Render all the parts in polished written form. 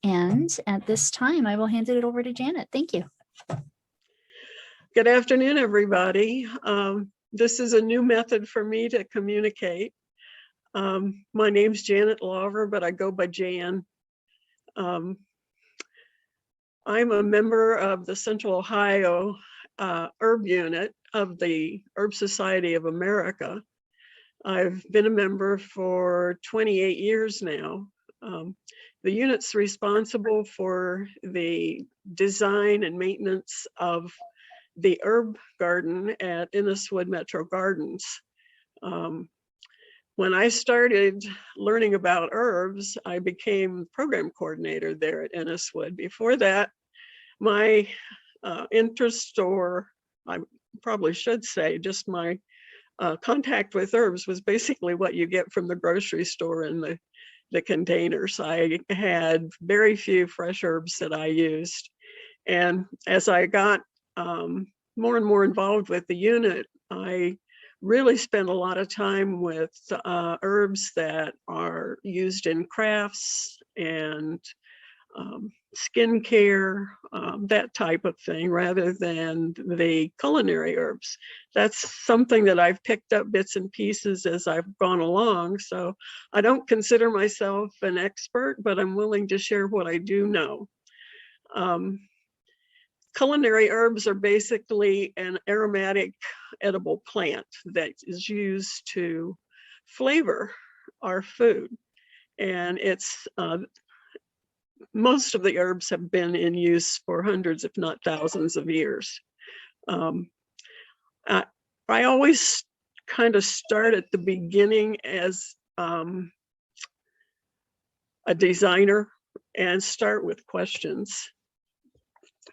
And at this time, I will hand it over to Janet. Thank you. Good afternoon, everybody. This is a new method for me to communicate. My name's Janet Lawver, but I go by Jan. I'm a member of the Central Ohio Herb Unit of the Herb Society of America. I've been a member for 28 years now. The unit's responsible for the design and maintenance of the herb garden at Inniswood Metro Gardens. When I started learning about herbs, I became program coordinator there at Inniswood. Before that, my interest, or I probably should say just my contact with herbs, was basically what you get from the grocery store in the containers. I had very few fresh herbs that I used. And as I got more and more involved with the unit, I really spent a lot of time with herbs that are used in crafts and skincare, that type of thing, rather than the culinary herbs. That's something that I've picked up bits and pieces as I've gone along. So I don't consider myself an expert, but I'm willing to share what I do know. Culinary herbs are basically an aromatic edible plant that is used to flavor our food. And it's most of the herbs have been in use for hundreds, if not thousands of years. I always kind of start at the beginning as a designer and start with questions.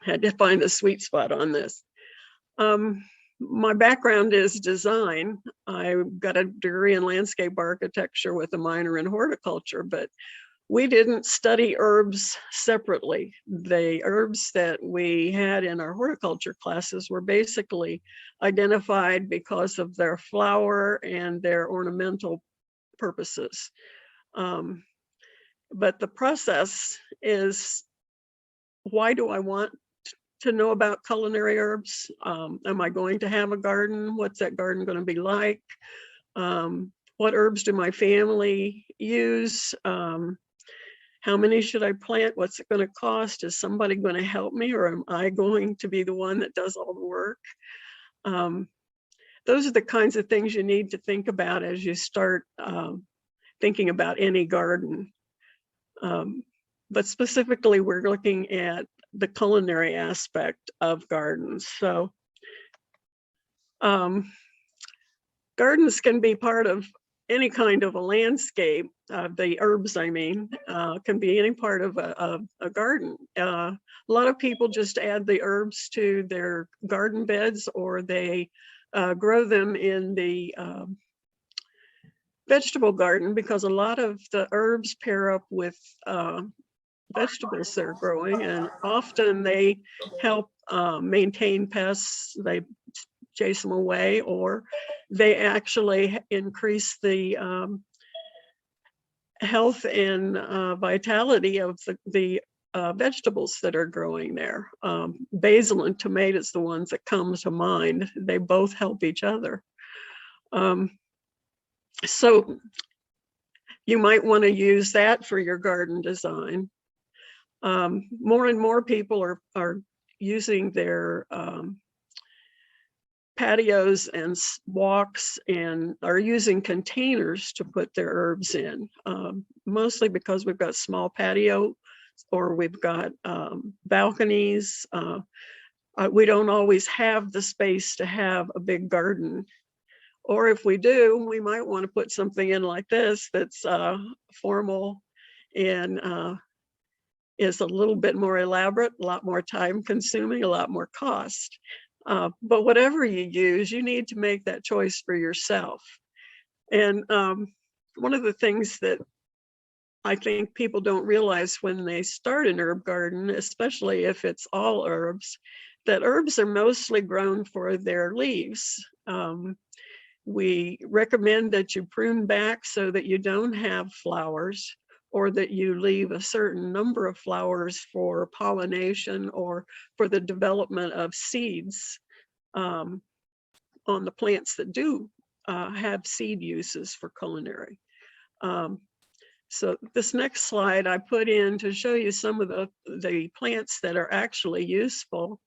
Had to find the sweet spot on this. My background is design. I got a degree in landscape architecture with a minor in horticulture, but we didn't study herbs separately. The herbs that we had in our horticulture classes were basically identified because of their flower and their ornamental purposes. But the process is, why do I want to know about culinary herbs? Am I going to have a garden? What's that garden going to be like? What herbs do my family use? How many should I plant? What's it going to cost? Is somebody going to help me, or am I going to be the one that does all the work? Those are the kinds of things you need to think about as you start thinking about any garden. But specifically, we're looking at the culinary aspect of gardens. So gardens can be part of any kind of a landscape. The herbs, I mean, can be any part of a garden. A lot of people just add the herbs to their garden beds, or they grow them in the vegetable garden, because a lot of the herbs pair up with vegetables they're growing, and often they help maintain pests. They chase them away, or they actually increase the health and vitality of the vegetables that are growing there. Basil and tomatoes, the ones that come to mind, they both help each other. So you might want to use that for your garden design. More and more people are using their patios and walks, and are using containers to put their herbs in, mostly because we've got small patios, or we've got balconies. We don't always have the space to have a big garden. Or if we do, we might want to put something in like this that's formal and is a little bit more elaborate, a lot more time consuming, a lot more cost. But whatever you use, you need to make that choice for yourself. And one of the things that I think people don't realize when they start an herb garden, especially if it's all herbs, that herbs are mostly grown for their leaves. We recommend that you prune back so that you don't have flowers, or that you leave a certain number of flowers for pollination or for the development of seeds on the plants that do have seed uses for culinary. So this next slide I put in to show you some of the plants that are actually useful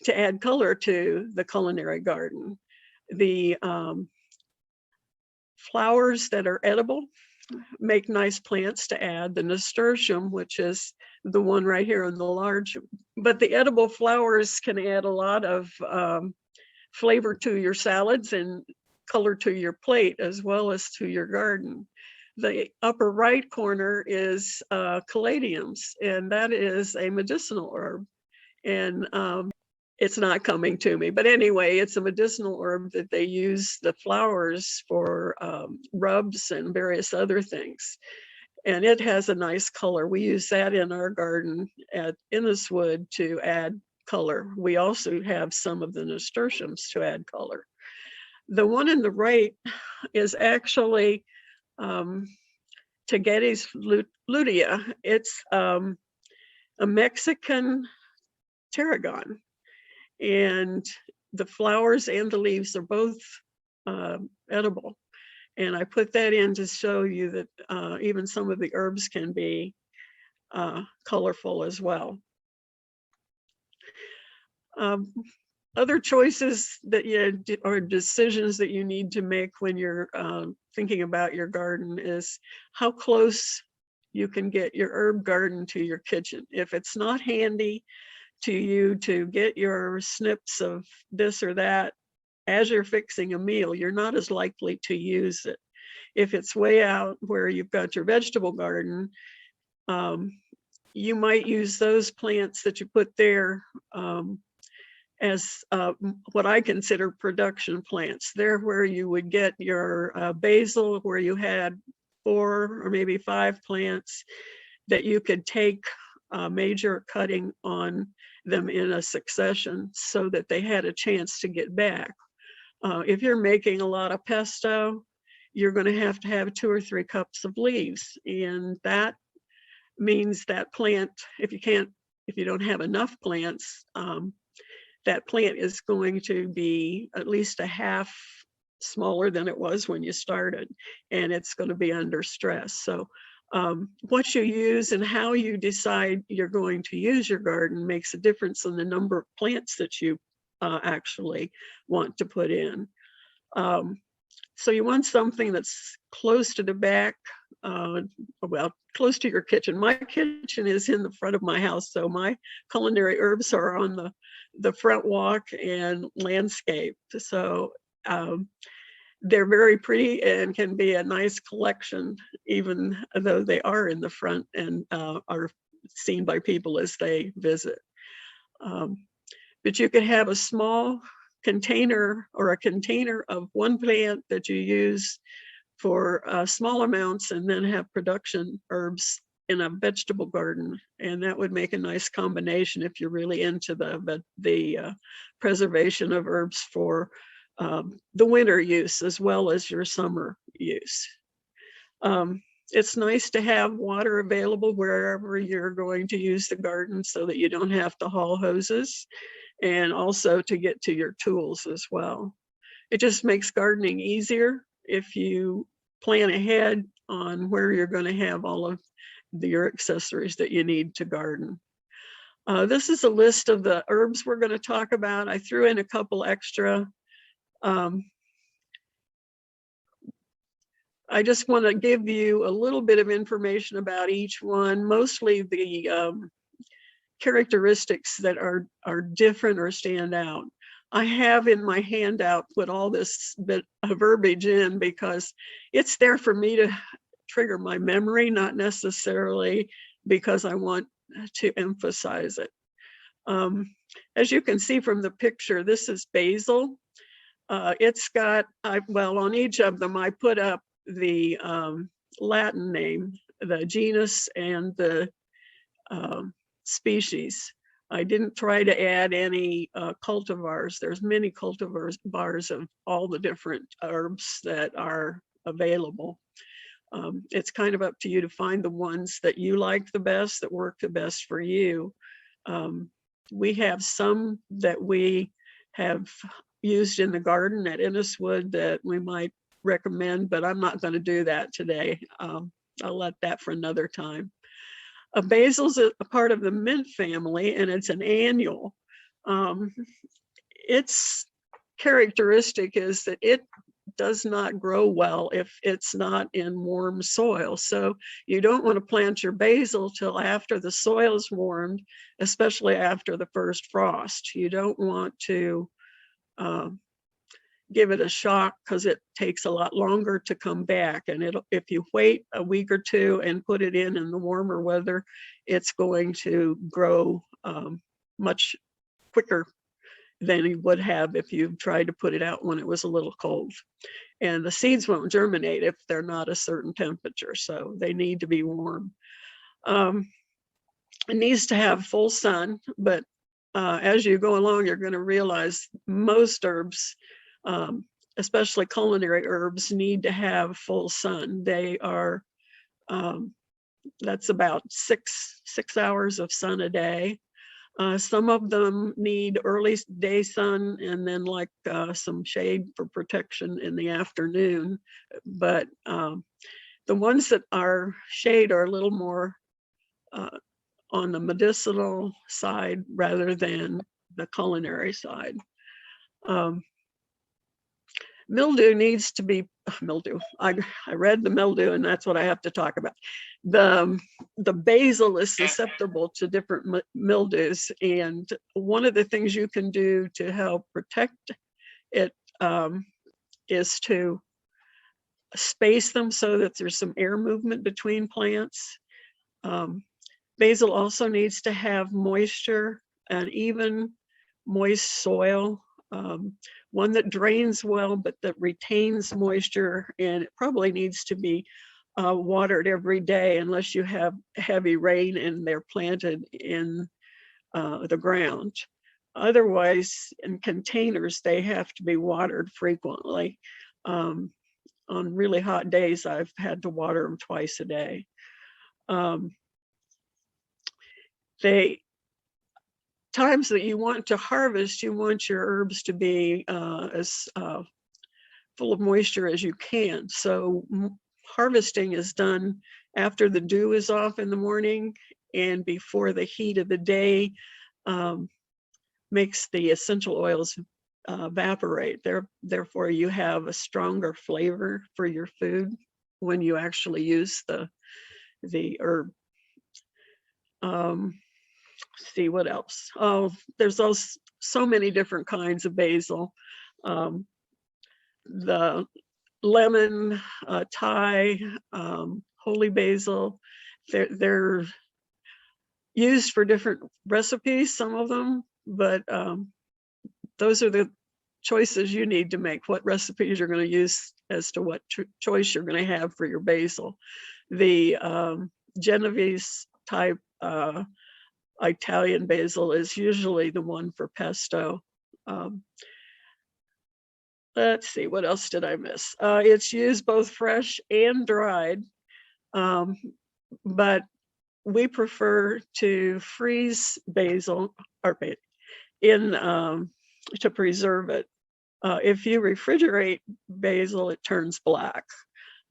to add color to the culinary garden. The flowers that are edible make nice plants to add. The nasturtium, which is the one right here in the large, but the edible flowers can add a lot of flavor to your salads and color to your plate as well as to your garden. The upper right corner is Caladiums, and that is a medicinal herb. And it's not coming to me, but anyway, it's a medicinal herb that they use the flowers for rubs and various other things. And it has a nice color. We use that in our garden at Inniswood to add color. We also have some of the nasturtiums to add color. The one on the right is actually Tagetes lutea. It's a Mexican tarragon, and the flowers and the leaves are both edible. And I put that in to show you that even some of the herbs can be colorful as well. Other choices that or decisions that you need to make when you're thinking about your garden is how close you can get your herb garden to your kitchen. If it's not handy to you to get your snips of this or that as you're fixing a meal, you're not as likely to use it. If it's way out where you've got your vegetable garden, you might use those plants that you put there as what I consider production plants. They're where you would get your basil, where you had 4 or maybe 5 plants that you could take major cutting on them in a succession so that they had a chance to get back. If you're making a lot of pesto, you're going to have 2 or 3 cups of leaves, and that means that plant, if you don't have enough plants, that plant is going to be at least a half smaller than it was when you started, and it's going to be under stress. So what you use and how you decide you're going to use your garden makes a difference in the number of plants that you actually want to put in. So you want something that's close to the back, well, close to your kitchen. My kitchen is in the front of my house, so my culinary herbs are on the front walk and landscape. So they're very pretty and can be a nice collection, even though they are in the front and are seen by people as they visit. But you could have a small container or a container of one plant that you use for small amounts, and then have production herbs in a vegetable garden, and that would make a nice combination if you're really into the preservation of herbs for the winter use as well as your summer use. It's nice to have water available wherever you're going to use the garden so that you don't have to haul hoses, and also to get to your tools as well. It just makes gardening easier if you plan ahead on where you're going to have all of your accessories that you need to garden. This is a list of the herbs we're going to talk about. I threw in a couple extra. I just want to give you a little bit of information about each one, mostly the characteristics that are different or stand out. I have in my handout put all this bit of verbiage in because it's there for me to trigger my memory, not necessarily because I want to emphasize it. As you can see from the picture, this is basil. It's got, well, on each of them, I put up the Latin name, the genus and the species. I didn't try to add any cultivars. There's many cultivars of all the different herbs that are available. It's kind of up to you to find the ones that you like the best, that work the best for you. We have some that we have used in the garden at Inniswood that we might recommend, but I'm not going to do that today. I'll let that for another time. Basil's a part of the mint family, and it's an annual. Its characteristic is that it does not grow well if it's not in warm soil. So you don't want to plant your basil till after the soil is warmed, especially after the first frost. You don't want to give it a shock because it takes a lot longer to come back. And if you wait a week or two and put it in the warmer weather, it's going to grow much quicker than you would have if you tried to put it out when it was a little cold. And the seeds won't germinate if they're not a certain temperature, so they need to be warm. It needs to have full sun, but as you go along, you're going to realize most herbs, especially culinary herbs, need to have full sun. They are, that's about six hours of sun a day. Some of them need early day sun and then like some shade for protection in the afternoon. But the ones that are shade are a little more on the medicinal side rather than the culinary side. Mildew needs to be mildew. I read the mildew, and that's what I have to talk about. The basil is susceptible to different mildews, and one of the things you can do to help protect it is to space them so that there's some air movement between plants. Basil also needs to have moisture, and even moist soil. One that drains well, but that retains moisture, and it probably needs to be watered every day unless you have heavy rain and they're planted in the ground. Otherwise, in containers, they have to be watered frequently. On really hot days, I've had to water them twice a day. Times that you want to harvest, you want your herbs to be as full of moisture as you can. So harvesting is done after the dew is off in the morning and before the heat of the day makes the essential oils evaporate. Therefore, you have a stronger flavor for your food when you actually use the herb. See what else. Oh, there's also so many different kinds of basil. The lemon, Thai, holy basil, they're used for different recipes, some of them, but those are the choices you need to make, what recipes you're going to use as to what choice you're going to have for your basil. The Genovese type Italian basil is usually the one for pesto. Let's see, what else did I miss? It's used both fresh and dried, but we prefer to freeze basil to preserve it. If you refrigerate basil, it turns black.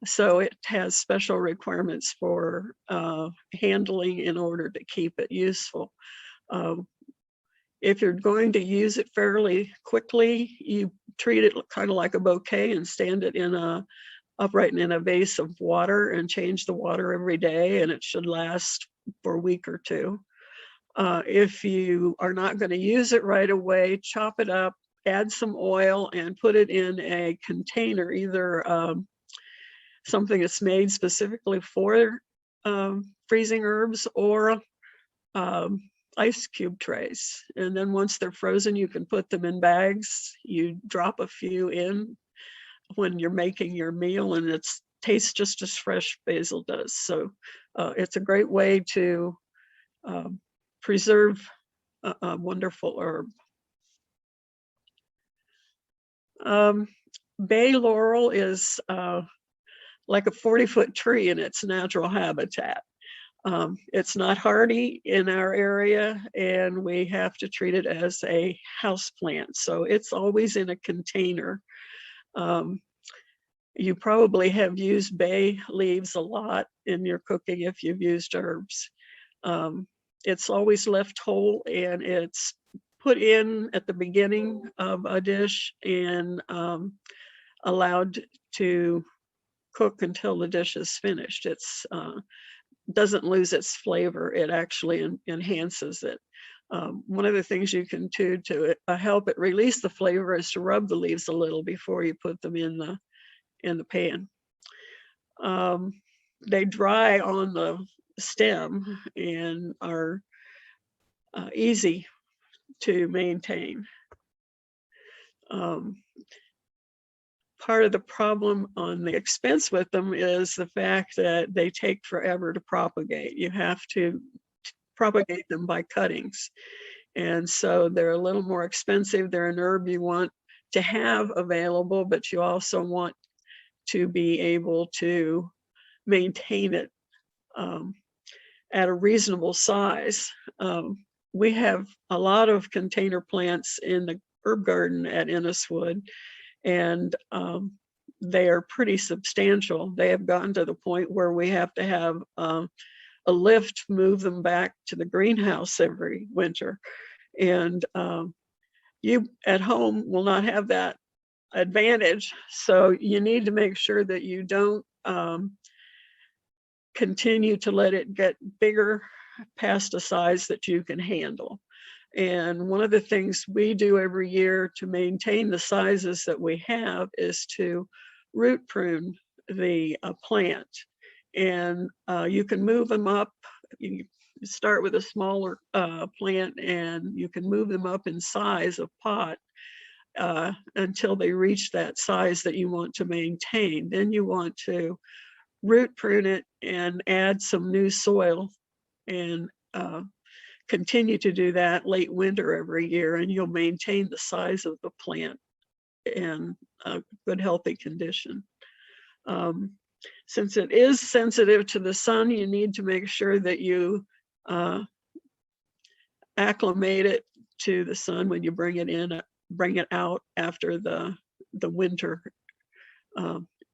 So it has special requirements for handling in order to keep it useful. If you're going to use it fairly quickly, you treat it kind of like a bouquet and stand it upright in a vase of water and change the water every day, and it should last for a week or two. If you are not going to use it right away, chop it up, add some oil, and put it in a container, either something that's made specifically for freezing herbs or ice cube trays. And then once they're frozen, you can put them in bags. You drop a few in when you're making your meal, and it tastes just as fresh basil does. So it's a great way to preserve a wonderful herb. Bay laurel is like a 40-foot tree in its natural habitat. It's not hardy in our area, and we have to treat it as a house plant. So it's always in a container. You probably have used bay leaves a lot in your cooking if you've used herbs. It's always left whole, and it's put in at the beginning of a dish and allowed to cook until the dish is finished. It's doesn't lose its flavor. It actually enhances it. One of the things you can do to help it release the flavor is to rub the leaves a little before you put them in the pan. They dry on the stem and are easy to maintain. Part of the problem on the expense with them is the fact that they take forever to propagate. You have to propagate them by cuttings. And so they're a little more expensive. They're an herb you want to have available, but you also want to be able to maintain it at a reasonable size. We have a lot of container plants in the herb garden at Inniswood, and they are pretty substantial. They have gotten to the point where we have to have a lift move them back to the greenhouse every winter. And you at home will not have that advantage. So you need to make sure that you don't continue to let it get bigger past a size that you can handle. And one of the things we do every year to maintain the sizes that we have is to root prune the plant. And you can move them up. You start with a smaller plant, and you can move them up in size of pot until they reach that size that you want to maintain. Then you want to root prune it and add some new soil, and continue to do that late winter every year, and you'll maintain the size of the plant in a good, healthy condition. Since it is sensitive to the sun, you need to make sure that you acclimate it to the sun when you bring it out after the winter.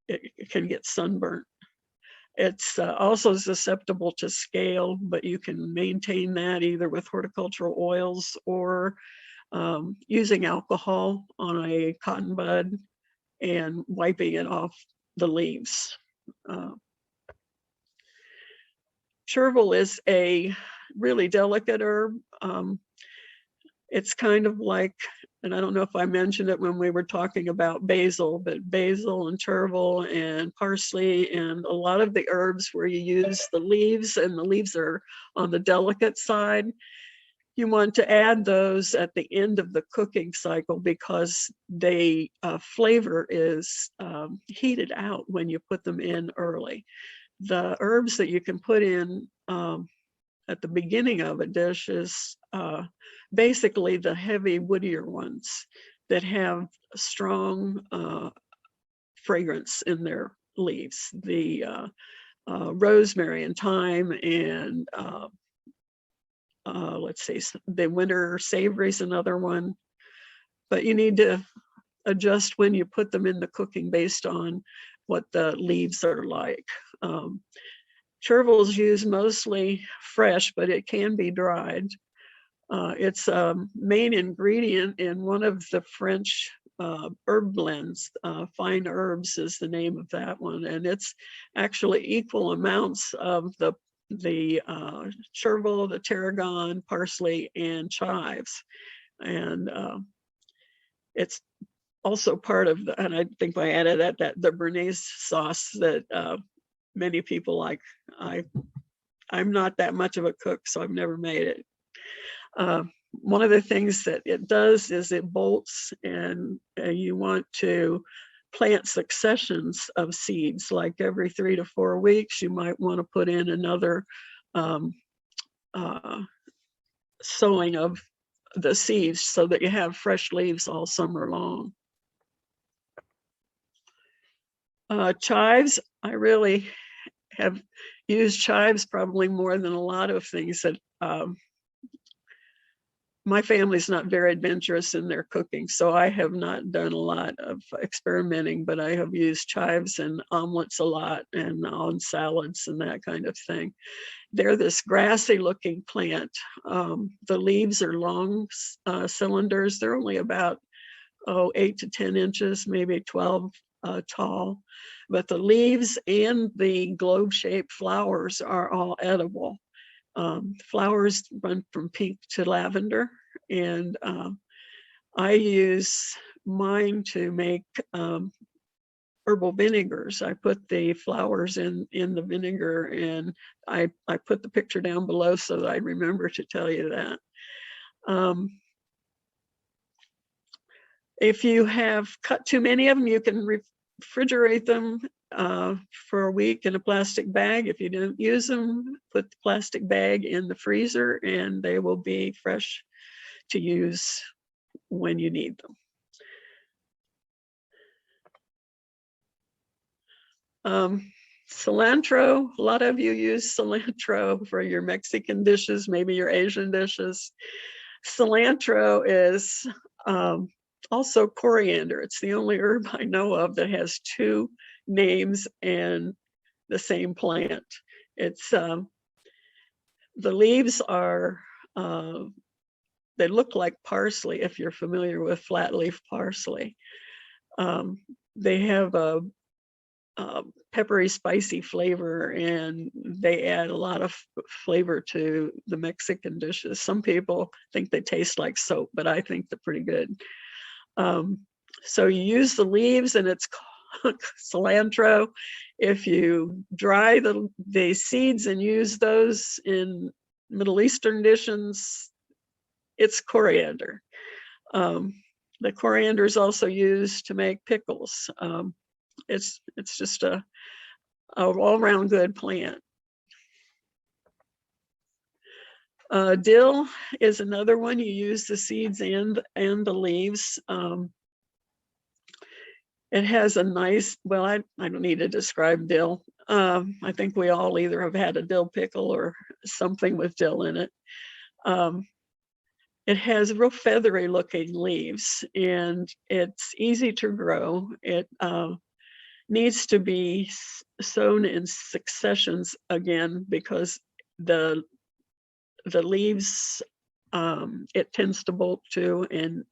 It can get sunburnt. It's also susceptible to scale, but you can maintain that either with horticultural oils or using alcohol on a cotton bud and wiping it off the leaves. Chervil is a really delicate herb. It's kind of like, and I don't know if I mentioned it when we were talking about basil, but basil and chervil and parsley and a lot of the herbs where you use the leaves, and the leaves are on the delicate side, you want to add those at the end of the cooking cycle because they flavor is heated out when you put them in early. The herbs that you can put in at the beginning of a dish is basically the heavy woodier ones that have strong fragrance in their leaves. The rosemary and thyme and let's see, the winter savory is another one. But you need to adjust when you put them in the cooking based on what the leaves are like. Chervil is used mostly fresh, but it can be dried. It's a main ingredient in one of the French herb blends. Fine Herbs is the name of that one, and it's actually equal amounts of the chervil, the tarragon, parsley, and chives, and it's also part of the, and I think I added that the Béarnaise sauce that many people like. I'm not that much of a cook, so I've never made it. One of the things that it does is it bolts, and you want to plant successions of seeds, like every 3 to 4 weeks. You might want to put in another sowing of the seeds so that you have fresh leaves all summer long. Chives I really have used chives probably more than a lot of things that my family's not very adventurous in their cooking, so I have not done a lot of experimenting, but I have used chives and omelets a lot and on salads and that kind of thing. They're this grassy looking plant. The leaves are long cylinders. They're only about 8 to 10 inches, maybe 12 tall. But the leaves and the globe-shaped flowers are all edible. Flowers run from pink to lavender, and I use mine to make herbal vinegars. I put the flowers in the vinegar, and I put the picture down below so that I remember to tell you that. If you have cut too many of them, you can refrigerate them for a week in a plastic bag. If you don't use them, put the plastic bag in the freezer and they will be fresh to use when you need them. Cilantro, a lot of you use cilantro for your Mexican dishes, maybe your Asian dishes. Cilantro is also coriander. It's the only herb I know of that has two names and the same plant. It's the leaves are they look like parsley if you're familiar with flat leaf parsley. They have a peppery, spicy flavor, and they add a lot of flavor to the Mexican dishes. Some people think they taste like soap, but I think they're pretty good. So you use the leaves, and it's cilantro. If you dry the seeds and use those in Middle Eastern dishes, it's coriander. The coriander is also used to make pickles. It's just a all-around good plant. Dill is another one. You use the seeds and the leaves. It has a nice, well, I don't need to describe dill. I think we all either have had a dill pickle or something with dill in it. It has real feathery looking leaves, and it's easy to grow. It needs to be sown in successions again because the leaves, it tends to bolt too, and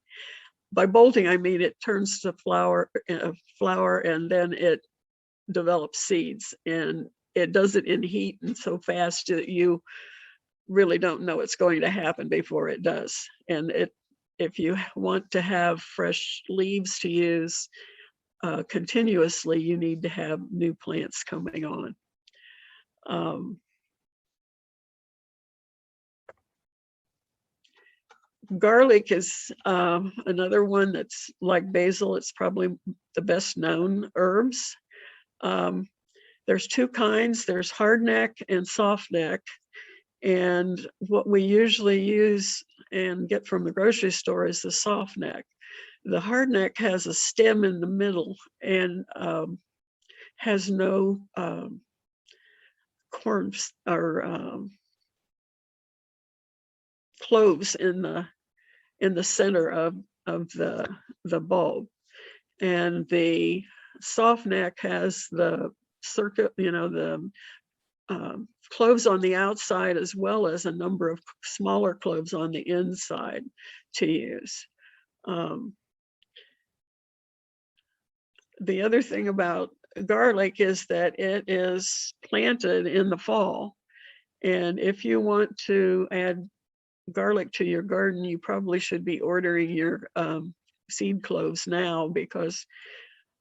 by bolting I mean it turns to flower and then it develops seeds, and it does it in heat and so fast that you really don't know it's going to happen before it does. And if you want to have fresh leaves to use continuously, you need to have new plants coming on. Garlic is another one that's like basil. It's probably the best known herbs. There's two kinds. There's hardneck and softneck. And what we usually use and get from the grocery store is the softneck. The hardneck has a stem in the middle and has no corms or cloves in the center of the bulb. And the softneck has the circuit, the cloves on the outside, as well as a number of smaller cloves on the inside to use. The other thing about garlic is that it is planted in the fall. And if you want to add garlic to your garden, you probably should be ordering your seed cloves now, because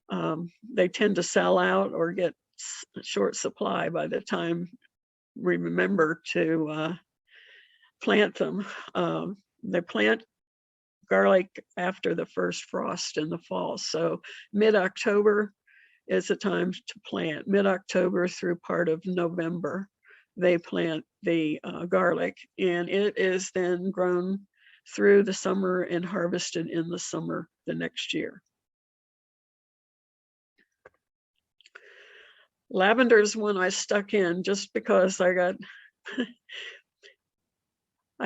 they tend to sell out or get short supply by the time we remember to plant them. They plant garlic after the first frost in the fall. So mid-October is the time to plant. Mid-October through part of November, they plant the garlic, and it is then grown through the summer and harvested in the summer the next year. Lavender is one I stuck in just because I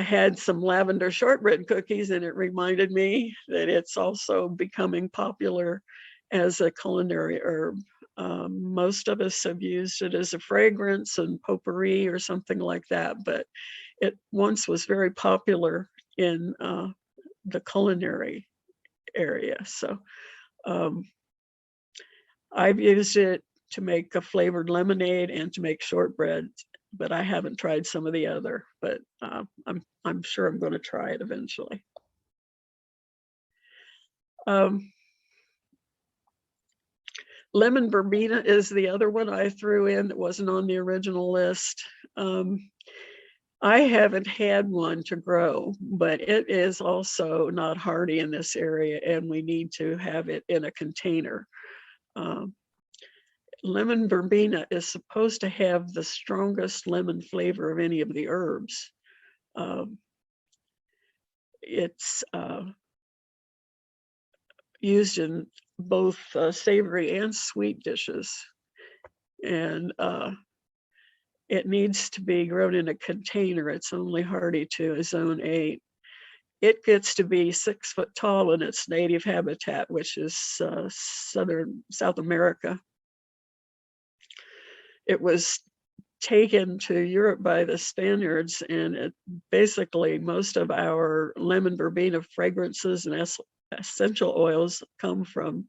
had some lavender shortbread cookies, and it reminded me that it's also becoming popular as a culinary herb. Most of us have used it as a fragrance and potpourri or something like that, but it once was very popular in the culinary area. So I've used it to make a flavored lemonade and to make shortbread, but I haven't tried some of the other, but I'm sure I'm going to try it eventually. Lemon verbena is the other one I threw in that wasn't on the original list. I haven't had one to grow, but it is also not hardy in this area, and we need to have it in a container. Lemon verbena is supposed to have the strongest lemon flavor of any of the herbs. It's used in both savory and sweet dishes, and it needs to be grown in a container. It's only hardy to a zone 8. It gets to be 6 foot tall in its native habitat, which is South America. It was taken to Europe by the Spaniards, and basically most of our lemon verbena fragrances and essential oils come from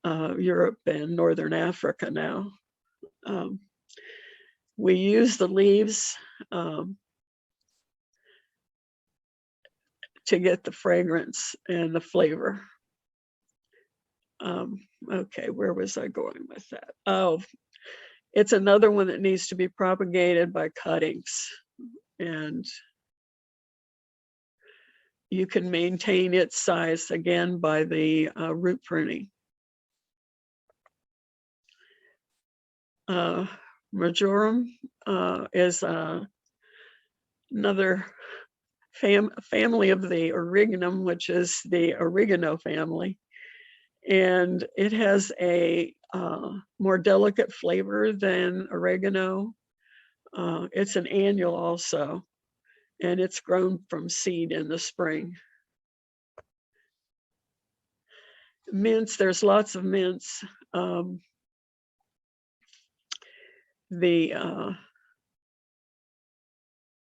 Europe and Northern Africa now. We use the leaves to get the fragrance and the flavor. Okay, where was I going with that? Oh, it's another one that needs to be propagated by cuttings, and you can maintain its size again by the root pruning. Majorum is another family of the Oreganum, which is the oregano family, and it has a more delicate flavor than oregano. It's an annual also, and it's grown from seed in the spring. Mints, there's lots of mints. The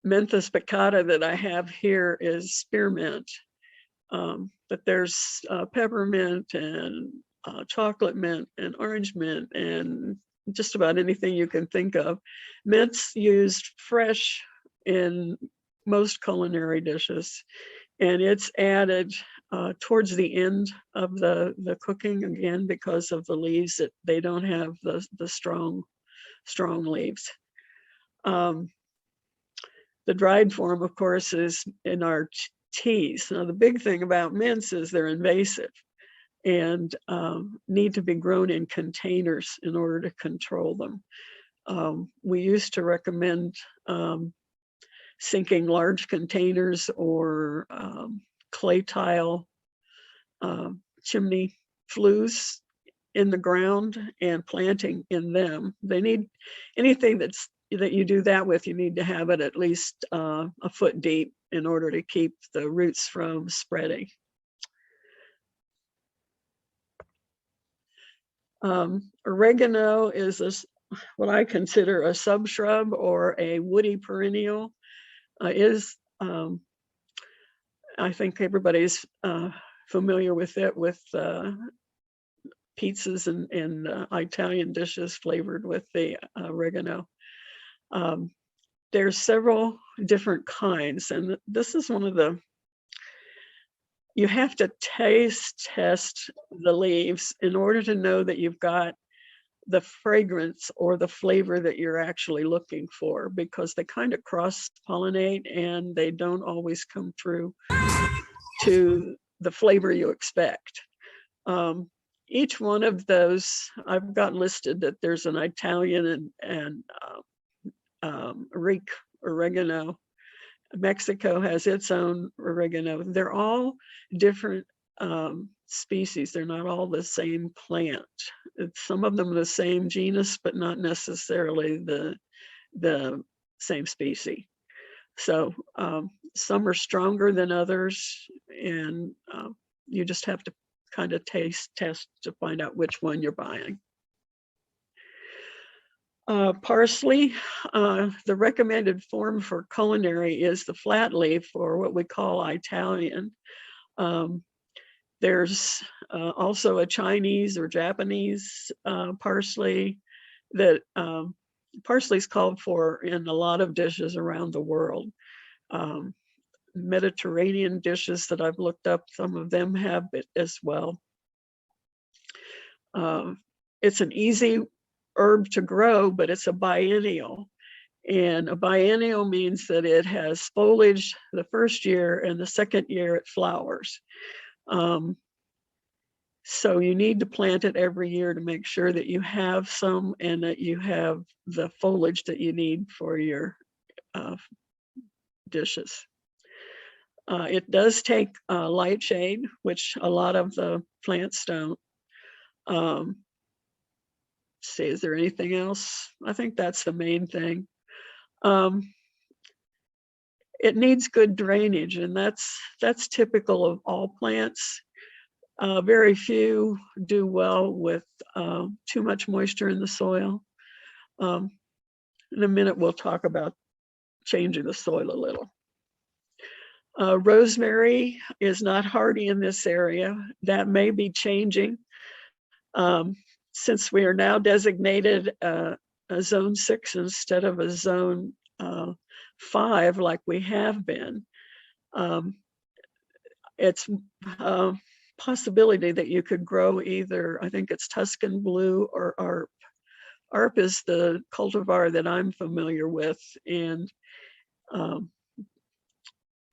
Menthus baccata that I have here is spearmint, but there's peppermint and chocolate mint and orange mint and just about anything you can think of. Mint's used fresh in most culinary dishes, and it's added towards the end of the cooking, again because of the leaves, that they don't have the strong leaves. The dried form, of course, is in our teas. Now, the big thing about mints is they're invasive and need to be grown in containers in order to control them. We used to recommend sinking large containers or clay tile chimney flues in the ground and planting in them. They need anything that you do that with, you need to have it at least a foot deep in order to keep the roots from spreading. Oregano is what I consider a subshrub or a woody perennial. I think everybody's familiar with it, with pizzas and Italian dishes flavored with the oregano. There's several different kinds, and this is one of you have to taste test the leaves in order to know that you've got the fragrance or the flavor that you're actually looking for, because they kind of cross-pollinate and they don't always come through to the flavor you expect. Each one of those, I've got listed that there's an Italian and Rique oregano. Mexico has its own oregano. They're all different species. They're not all the same plant. Some of them are the same genus, but not necessarily the same species. So some are stronger than others, and you just have to kind of test to find out which one you're buying. Parsley, the recommended form for culinary is the flat leaf, or what we call Italian. There's also a Chinese or Japanese parsley that parsley is called for in a lot of dishes around the world. Mediterranean dishes that I've looked up, some of them have it as well. It's an easy herb to grow, but it's a biennial. And a biennial means that it has foliage the first year, and the second year it flowers. So you need to plant it every year to make sure that you have some and that you have the foliage that you need for your dishes. It does take light shade, which a lot of the plants don't. See, is there anything else? I think that's the main thing. It needs good drainage, and that's typical of all plants. Very few do well with too much moisture in the soil. In a minute, we'll talk about changing the soil a little. Rosemary is not hardy in this area. That may be changing. Since we are now designated a zone 6 instead of a zone 5 like we have been, it's a possibility that you could grow either, I think it's Tuscan blue or ARP. ARP is the cultivar that I'm familiar with, and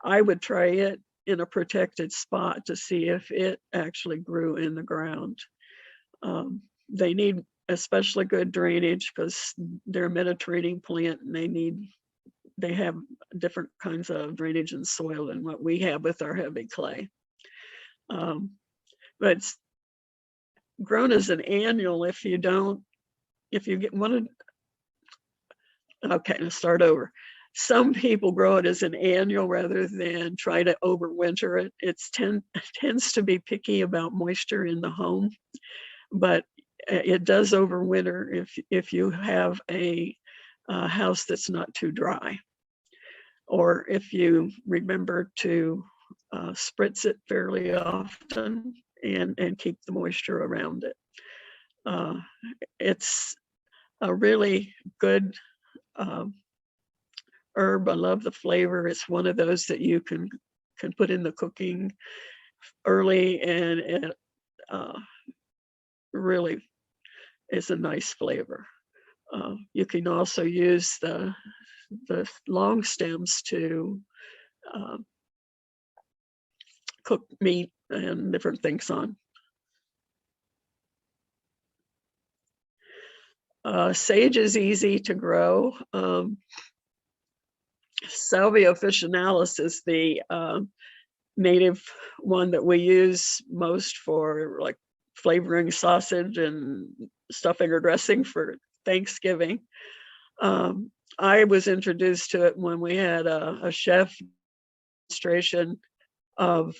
I would try it in a protected spot to see if it actually grew in the ground. They need especially good drainage because they're a Mediterranean plant, and they have different kinds of drainage and soil than what we have with our heavy clay. But it's grown as an annual if you get one. Okay, let's start over. Some people grow it as an annual rather than try to overwinter it. It tends to be picky about moisture in the home, but it does overwinter if you have a house that's not too dry, or if you remember to spritz it fairly often and keep the moisture around it. It's a really good herb. I love the flavor. It's one of those that you can put in the cooking early, and it really is a nice flavor. You can also use the long stems to cook meat and different things on. Sage is easy to grow. Salvia officinalis is the native one that we use most for like flavoring sausage and stuffing or dressing for Thanksgiving. I was introduced to it when we had a chef demonstration of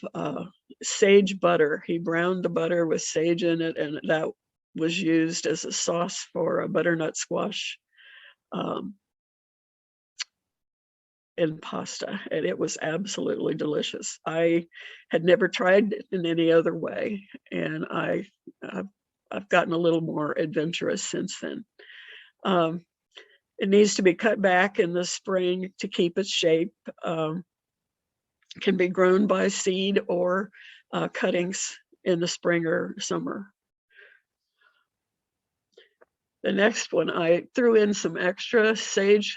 sage butter. He browned the butter with sage in it, and that was used as a sauce for a butternut squash in pasta, and it was absolutely delicious. I had never tried it in any other way, and I've gotten a little more adventurous since then. It needs to be cut back in the spring to keep its shape. Can be grown by seed or cuttings in the spring or summer. The next one, I threw in some extra sage.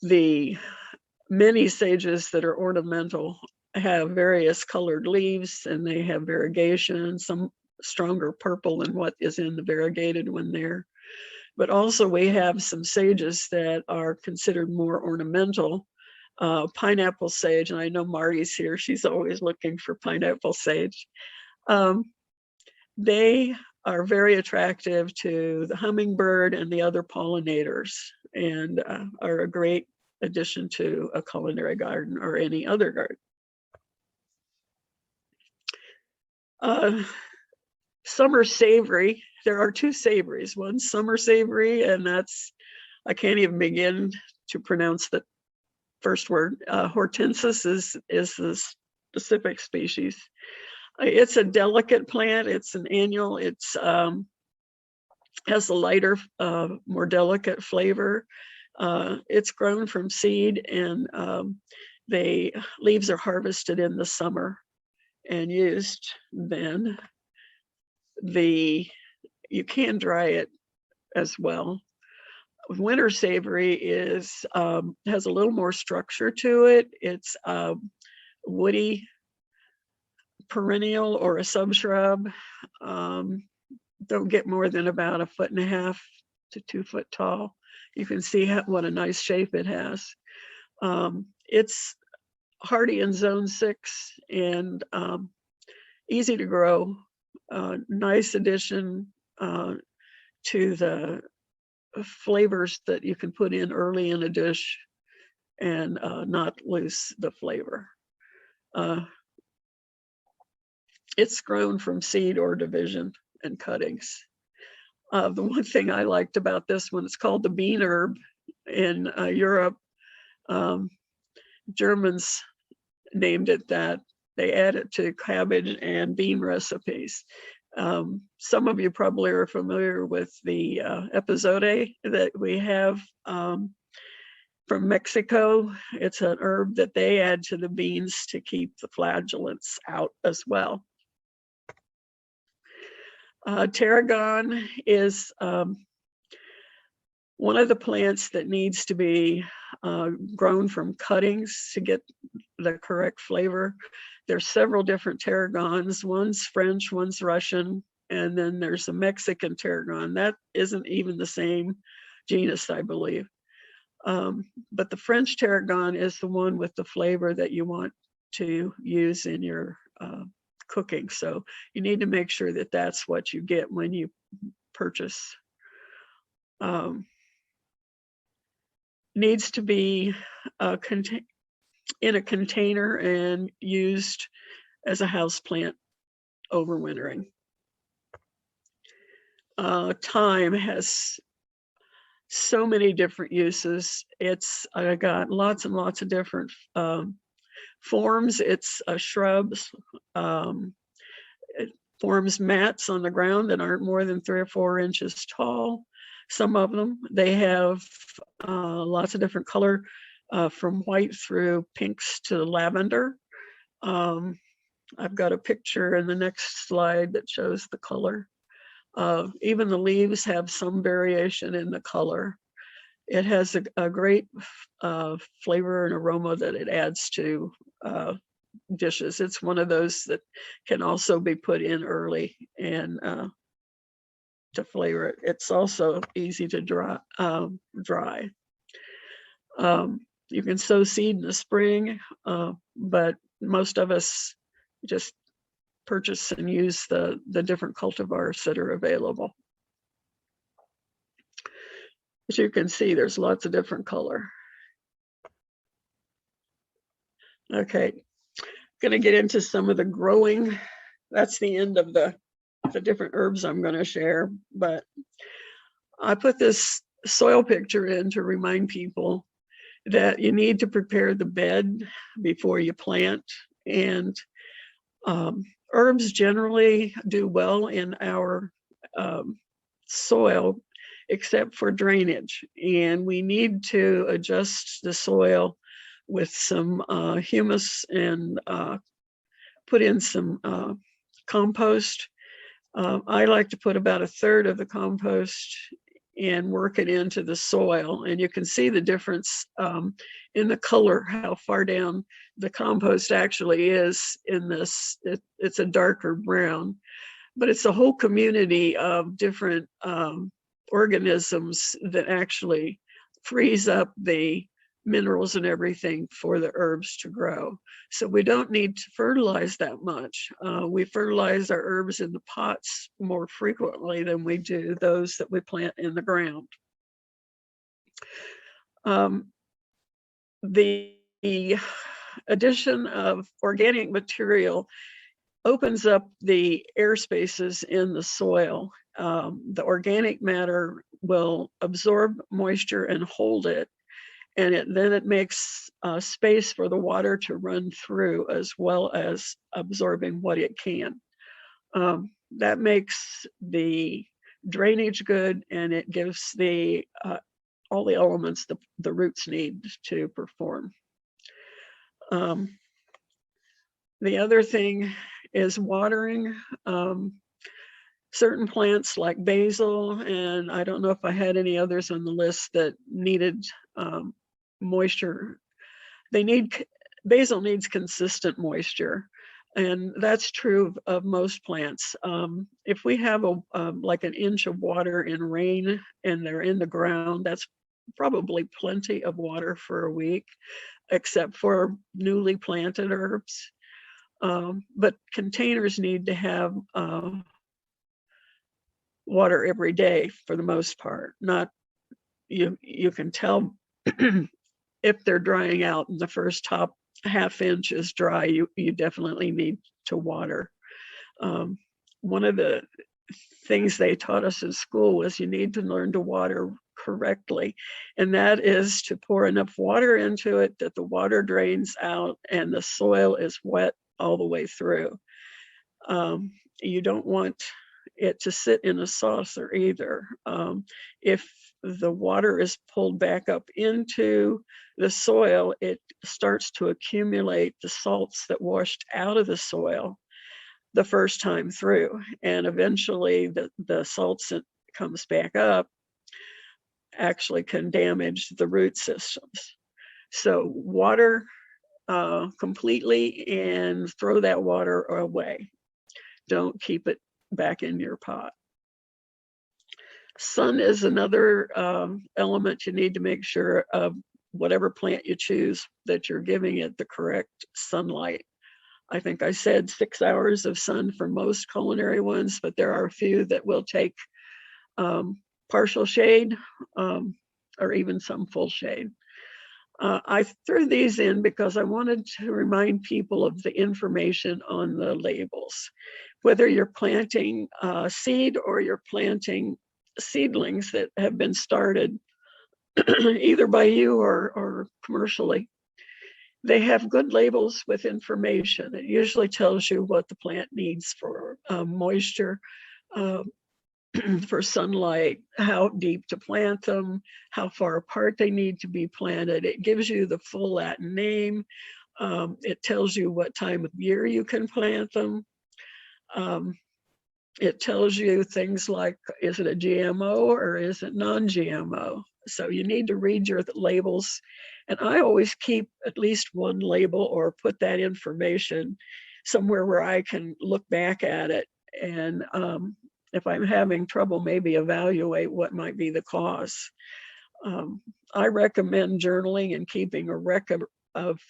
The many sages that are ornamental have various colored leaves, and they have variegation, some stronger purple than what is in the variegated one there. But also we have some sages that are considered more ornamental, pineapple sage, and I know Marty's here. She's always looking for pineapple sage. They are very attractive to the hummingbird and the other pollinators, and are a great addition to a culinary garden or any other garden. Summer savory. There are two savories. One summer savory, and that's, I can't even begin to pronounce the first word. Hortensis is the specific species. It's a delicate plant. It's an annual. It's has a lighter, more delicate flavor. It's grown from seed, and the leaves are harvested in the summer and used then. You can dry it as well. Winter savory is has a little more structure to it. It's woody, perennial, or a subshrub. Don't get more than about 1.5 to 2 foot tall. You can see what a nice shape it has. It's hardy in zone 6 and easy to grow. Nice addition to the flavors that you can put in early in a dish and not lose the flavor. It's grown from seed or division and cuttings. The one thing I liked about this one, it's called the bean herb in Europe. Germans named it that. They add it to cabbage and bean recipes. Some of you probably are familiar with the epazote that we have from Mexico. It's an herb that they add to the beans to keep the flagellants out as well. Tarragon is one of the plants that needs to be grown from cuttings to get the correct flavor. There's several different tarragons. One's French, one's Russian, and then there's a Mexican tarragon. That isn't even the same genus, I believe. But the French tarragon is the one with the flavor that you want to use in your cooking. So you need to make sure that that's what you get when you purchase. Needs to be in a container and used as a house plant overwintering. Thyme has so many different uses. I got lots and lots of different forms. It's shrubs. It forms mats on the ground that aren't more than 3 or 4 inches tall. Some of them, they have lots of different color, from white through pinks to lavender. I've got a picture in the next slide that shows the color. Even the leaves have some variation in the color. It has a great flavor and aroma that it adds to dishes. It's one of those that can also be put in early and to flavor it. It's also easy to dry. You can sow seed in the spring, but most of us just purchase and use the different cultivars that are available. As you can see, there's lots of different color. Okay, going to get into some of the growing. That's the end of the different herbs I'm going to share, but I put this soil picture in to remind people that you need to prepare the bed before you plant, and herbs generally do well in our soil except for drainage, and we need to adjust the soil with some humus and put in some compost. I like to put about 1/3 of the compost and work it into the soil, and you can see the difference in the color, how far down the compost actually is in this. It's a darker brown, but it's a whole community of different organisms that actually freeze up the minerals and everything for the herbs to grow. So we don't need to fertilize that much. We fertilize our herbs in the pots more frequently than we do those that we plant in the ground. The addition of organic material opens up the air spaces in the soil. The organic matter will absorb moisture and hold it, and then it makes space for the water to run through, as well as absorbing what it can. That makes the drainage good, and it gives the all the elements the roots need to perform. The other thing is watering. Certain plants like basil, and I don't know if I had any others on the list that needed moisture. Basil needs consistent moisture, and that's true of most plants. If we have like an inch of water in rain and they're in the ground, that's probably plenty of water for a week, except for newly planted herbs. But containers need to have water every day for the most part. Not you can tell if they're drying out and the first top half inch is dry, you definitely need to water. One of the things they taught us in school was you need to learn to water correctly, and that is to pour enough water into it that the water drains out and the soil is wet all the way through. You don't want it to sit in a saucer either. If the water is pulled back up into the soil, it starts to accumulate the salts that washed out of the soil the first time through, and eventually the salts that comes back up actually can damage the root systems. So water completely and throw that water away. Don't keep it back in your pot. Sun is another element you need to make sure of whatever plant you choose that you're giving it the correct sunlight. I think I said 6 hours of sun for most culinary ones, but there are a few that will take partial shade or even some full shade. I threw these in because I wanted to remind people of the information on the labels. Whether you're planting seed or you're planting seedlings that have been started either by you or commercially, they have good labels with information. It usually tells you what the plant needs for moisture, for sunlight, how deep to plant them, how far apart they need to be planted. It gives you the full Latin name. It tells you what time of year you can plant them. It tells you things like, is it a GMO or is it non-GMO? So you need to read your labels. And I always keep at least one label or put that information somewhere where I can look back at it. And if I'm having trouble, maybe evaluate what might be the cause. I recommend journaling and keeping a record of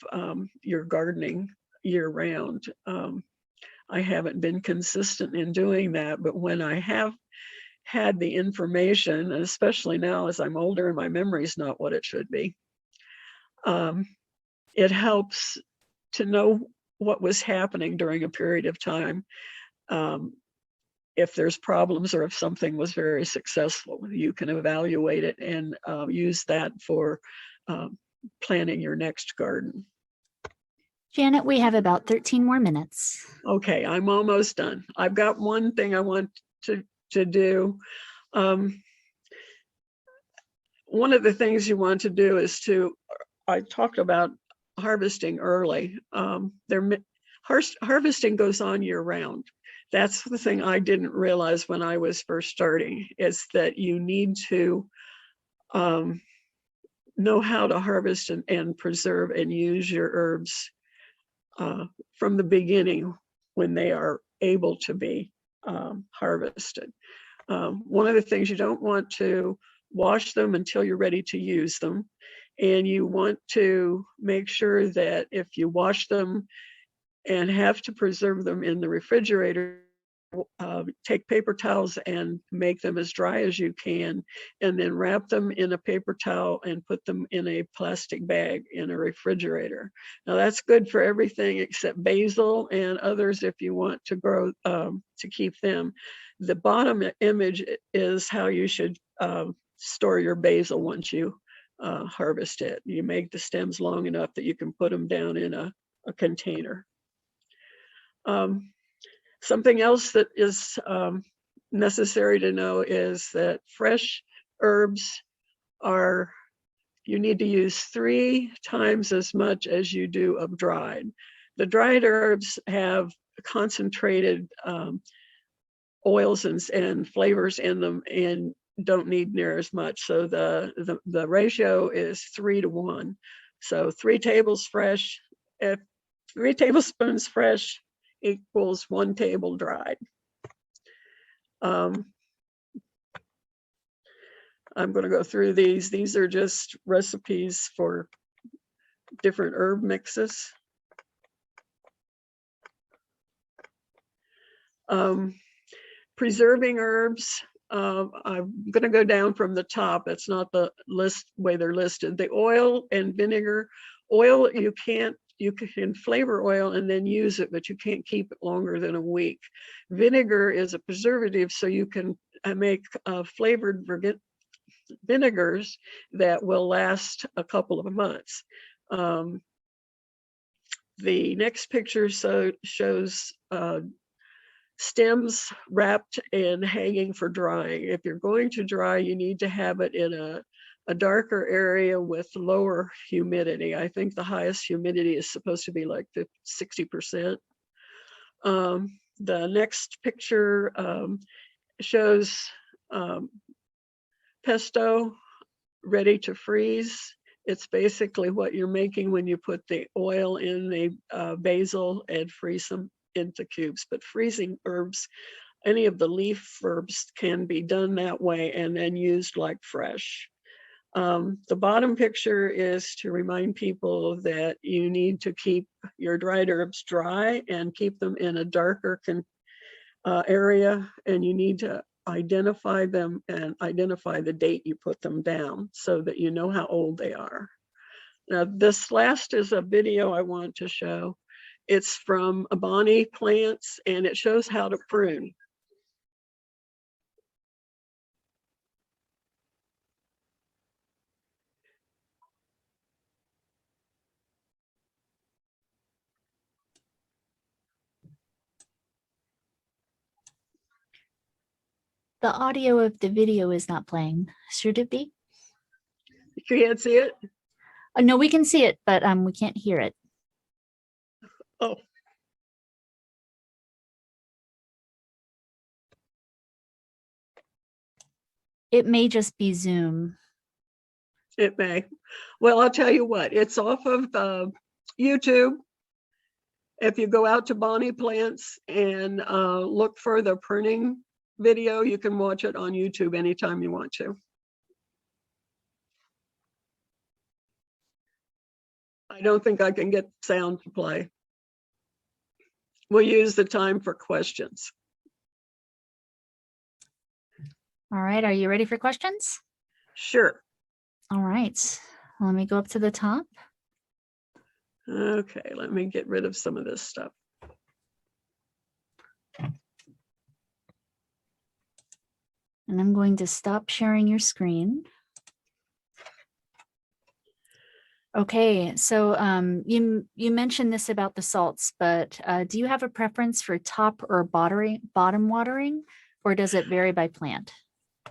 your gardening year round. I haven't been consistent in doing that, but when I have had the information, and especially now as I'm older and my memory's not what it should be, it helps to know what was happening during a period of time. If there's problems or if something was very successful, you can evaluate it and use that for planning your next garden. Janet, we have about 13 more minutes. Okay, I'm almost done. I've got one thing I want to do. One of the things you want to do is I talked about harvesting early. Harvesting goes on year round. That's the thing I didn't realize when I was first starting, is that you need to know how to harvest and preserve and use your herbs from the beginning when they are able to be harvested. One of the things, you don't want to wash them until you're ready to use them. And you want to make sure that if you wash them and have to preserve them in the refrigerator, take paper towels and make them as dry as you can, and then wrap them in a paper towel and put them in a plastic bag in a refrigerator. Now that's good for everything except basil and others if you want to grow, to keep them. The bottom image is how you should store your basil once you harvest it. You make the stems long enough that you can put them down in a container. Something else that is necessary to know is that fresh herbs you need to use 3 times as much as you do of dried. The dried herbs have concentrated oils and flavors in them and don't need near as much. So the ratio is 3 to 1. So 3 tablespoons fresh equals 1 table dried. I'm going to go through these. These are just recipes for different herb mixes. Preserving herbs. I'm going to go down from the top. It's not the way they're listed. The oil and vinegar. Oil, you can flavor oil and then use it, but you can't keep it longer than a week. Vinegar is a preservative, so you can make flavored vinegars that will last a couple of months. The next picture shows stems wrapped and hanging for drying. If you're going to dry, you need to have it in a darker area with lower humidity. I think the highest humidity is supposed to be like 60%. The next picture shows pesto ready to freeze. It's basically what you're making when you put the oil in the basil and freeze them into cubes. But freezing herbs, any of the leaf herbs, can be done that way and then used like fresh. The bottom picture is to remind people that you need to keep your dried herbs dry and keep them in a darker area, and you need to identify them and identify the date you put them down so that you know how old they are. Now, this last is a video I want to show. It's from Bonnie Plants, and it shows how to prune. The audio of the video is not playing. Should it be? You can't see it? No, we can see it, but we can't hear it. Oh. It may just be Zoom. It may. Well, I'll tell you what, it's off of YouTube. If you go out to Bonnie Plants and look for the pruning video, you can watch it on YouTube anytime you want to. I don't think I can get sound to play. We'll use the time for questions. All right, are you ready for questions? Sure. All right, let me go up to the top. Okay, let me get rid of some of this stuff. And I'm going to stop sharing your screen. Okay, so you mentioned this about the salts, but do you have a preference for top or bottom watering, or does it vary by plant?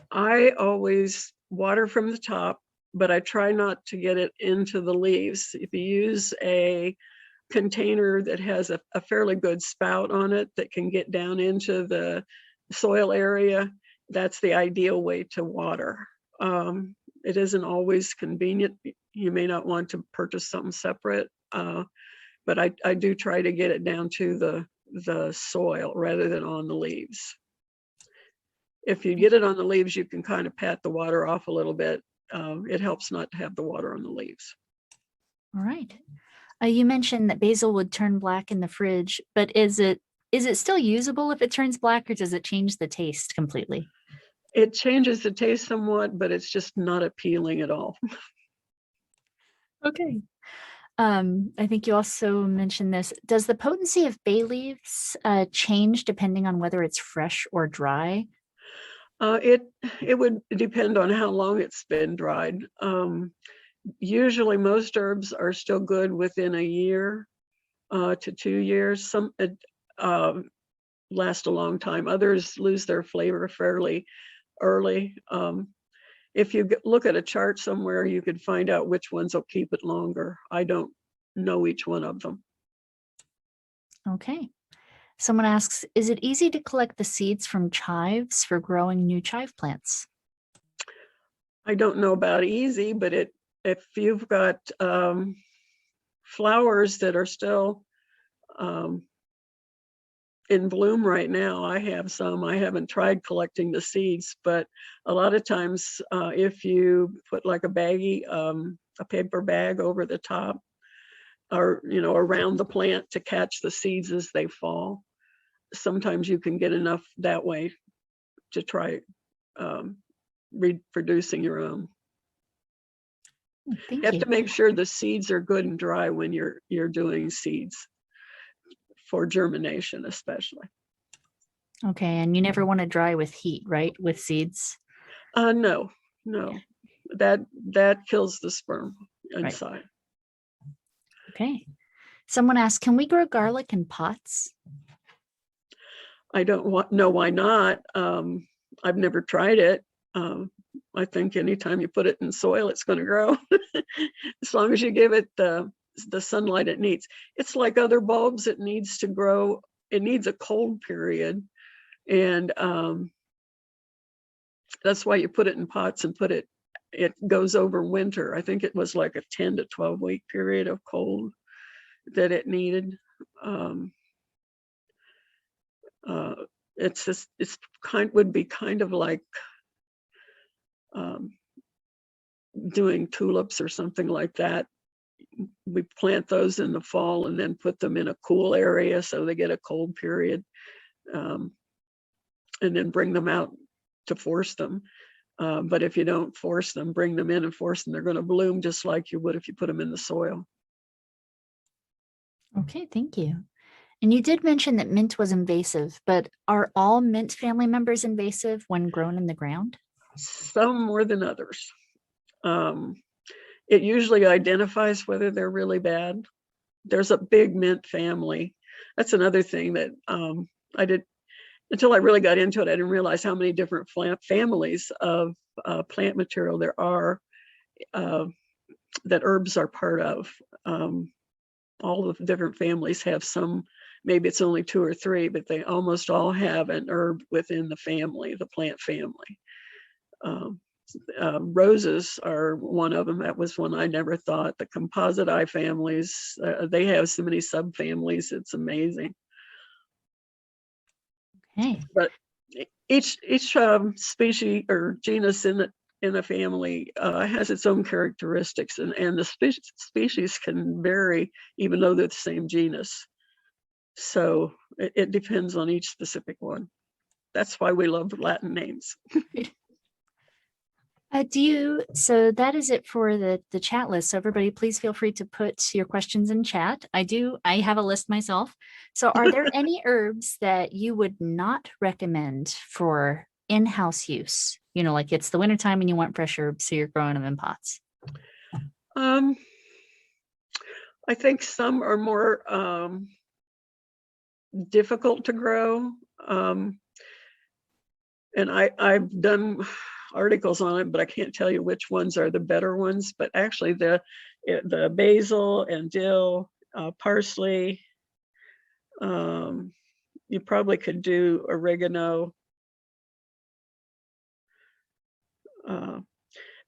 I always water from the top, but I try not to get it into the leaves. If you use a container that has a fairly good spout on it that can get down into the soil area, that's the ideal way to water. It isn't always convenient. You may not want to purchase something separate, but I do try to get it down to the soil rather than on the leaves. If you get it on the leaves, you can kind of pat the water off a little bit it helps not to have the water on the leaves. All right. You mentioned that basil would turn black in the fridge, but is it still usable if it turns black, or does it change the taste completely? It changes the taste somewhat, but it's just not appealing at all. Okay. I think you also mentioned this. Does the potency of bay leaves change depending on whether it's fresh or dry? It would depend on how long it's been dried. Usually most herbs are still good within a year to 2 years. Some last a long time. Others lose their flavor fairly early. If you look at a chart somewhere, you could find out which ones will keep it longer. I don't know each one of them. Okay. Someone asks, is it easy to collect the seeds from chives for growing new chive plants? I don't know about easy, but if you've got flowers that are still in bloom right now, I have some. I haven't tried collecting the seeds, but a lot of times if you put like a baggie, a paper bag over the top, or around the plant to catch the seeds as they fall, sometimes you can get enough that way to try reproducing your own. Thank You have you. to make sure the seeds are good and dry when you're doing seeds for germination, especially. Okay, and you never want to dry with heat, right? With seeds? No, that kills the sperm Right. inside. Okay. Someone asked, can we grow garlic in pots? I don't know why not. I've never tried it. I think anytime you put it in soil, it's going to grow as long as you give it the sunlight it needs. It's like other bulbs, it needs to grow. It needs a cold period, and that's why you put it in pots and it goes over winter. I think it was like a 10 to 12 week period of cold that it needed. Would be kind of like doing tulips or something like that. We plant those in the fall and then put them in a cool area so they get a cold period, and then bring them out to force them. But if you don't force them, bring them in and force them, they're going to bloom just like you would if you put them in the soil. Okay, thank you. And you did mention that mint was invasive, but are all mint family members invasive when grown in the ground? Some more than others. It usually identifies whether they're really bad. There's a big mint family. That's another thing that I did, until I really got into it, I didn't realize how many different families of plant material there are that herbs are part of. All the different families have some, maybe it's only 2 or 3, but they almost all have an herb within the family, the plant family. Roses are one of them. That was one I never thought. The compositae families, they have so many subfamilies. It's amazing. Okay. But each species or genus in a family has its own characteristics, and the species can vary even though they're the same genus. So it depends on each specific one. That's why we love Latin names. So that is it for the chat list. So everybody, please feel free to put your questions in chat. I have a list myself. So are there any herbs that you would not recommend for in-house use? Like it's the wintertime and you want fresh herbs, so you're growing them in pots. I think some are more difficult to grow. And I've done articles on it, but I can't tell you which ones are the better ones. But actually the basil and dill, parsley, you probably could do oregano.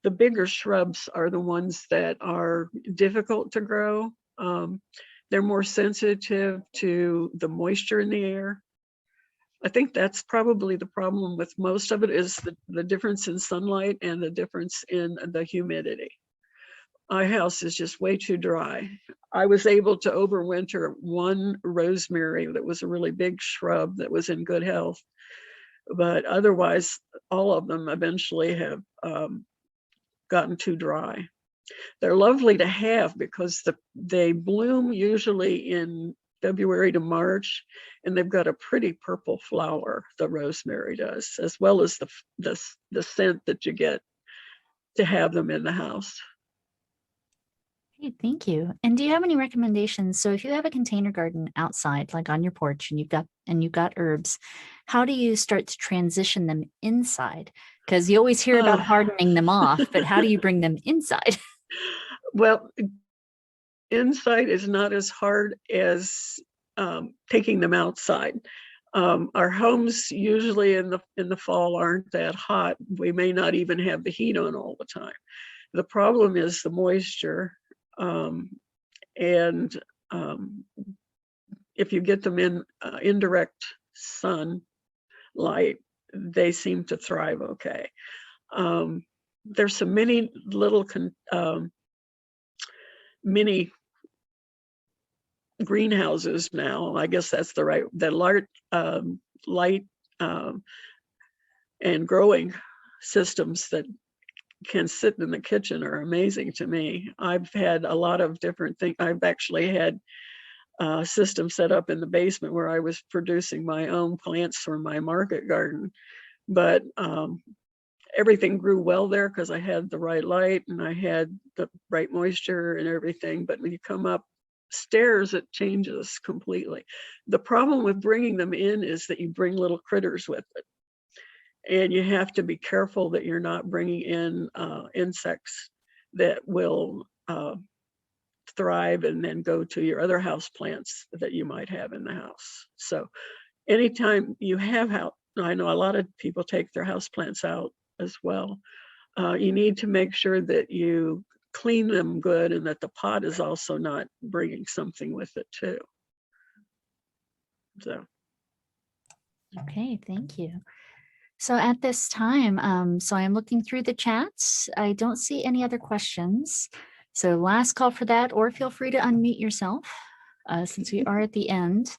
The bigger shrubs are the ones that are difficult to grow. They're more sensitive to the moisture in the air. I think that's probably the problem with most of it, is the difference in sunlight and the difference in the humidity. My house is just way too dry. I was able to overwinter one rosemary that was a really big shrub that was in good health, but otherwise all of them eventually have gotten too dry. They're lovely to have because they bloom usually in February to March, and they've got a pretty purple flower, the rosemary does, as well as the scent that you get to have them in the house. Hey, thank you. And do you have any recommendations? So if you have a container garden outside, like on your porch, and you've got herbs, how do you start to transition them inside? Because you always hear about hardening them off, but how do you bring them inside? Well, inside is not as hard as taking them outside. Our homes usually in the fall aren't that hot. We may not even have the heat on all the time. The problem is the moisture. And if you get them in indirect sunlight, they seem to thrive okay. There's some many little mini greenhouses now. I guess that's light and growing systems that can sit in the kitchen are amazing to me. I've had a lot of different things. I've actually had a system set up in the basement where I was producing my own plants for my market garden, but everything grew well there because I had the right light and I had the right moisture and everything. But when you come upstairs, it changes completely. The problem with bringing them in is that you bring little critters with it. And you have to be careful that you're not bringing in insects that will thrive and then go to your other house plants that you might have in the house. So anytime you have I know a lot of people take their house plants out as well. You need to make sure that you clean them good and that the pot is also not bringing something with it too. So. Okay, thank you. So at this time, so I'm looking through the chats. I don't see any other questions. So last call for that, or feel free to unmute yourself since we are at the end.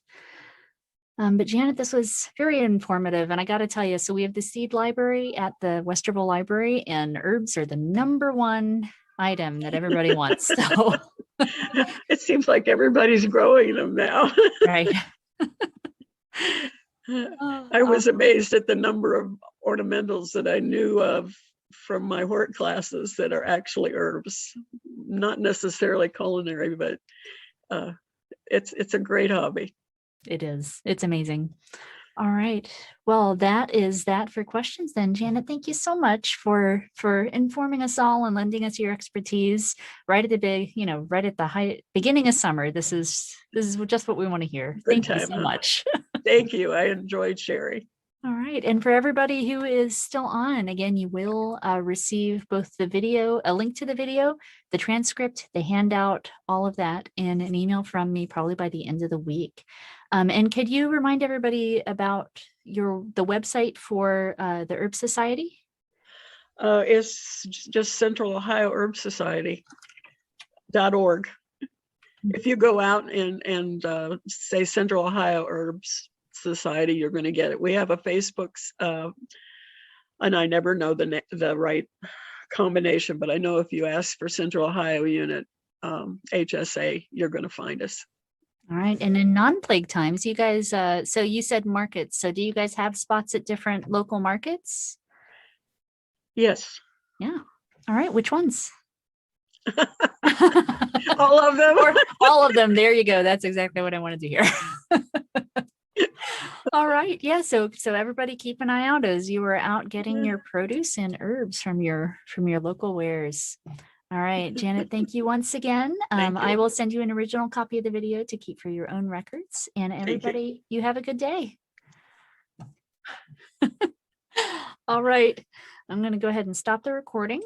But Janet, this was very informative. And I got to tell you, so we have the seed library at the Westerville Library, and herbs are the #1 item that everybody wants. So It seems like everybody's growing them now. right. I was amazed at the number of ornamentals that I knew of from my hort classes that are actually herbs, not necessarily culinary, but it's a great hobby. It is. It's amazing. All right. Well, that is that for questions then. Janet, thank you so much for informing us all and lending us your expertise right at the beginning of summer. This is just what we want to hear. Thank you so much. Thank you. I enjoyed sharing. All right. And for everybody who is still on, again, you will receive both the video, a link to the video, the transcript, the handout, all of that in an email from me probably by the end of the week. And could you remind everybody about the website for the Herb Society? It's just Central Ohio Herb Society.org. If you go out and say Central Ohio Herbs Society, you're going to get it. We have a Facebook, and I never know the right combination, but I know if you ask for Central Ohio Unit HSA, you're going to find us. All right. And in non-plague times, you guys, so you said markets. So do you guys have spots at different local markets? Yes. Yeah. All right. Which ones? All of them. All of them. There you go. That's exactly what I wanted to hear. All right. Yeah. So everybody keep an eye out as you are out getting your produce and herbs from your local wares. All right, Janet, thank you once again. I will send you an original copy of the video to keep for your own records. And everybody, you have a good day. All right. I'm going to go ahead and stop the recording.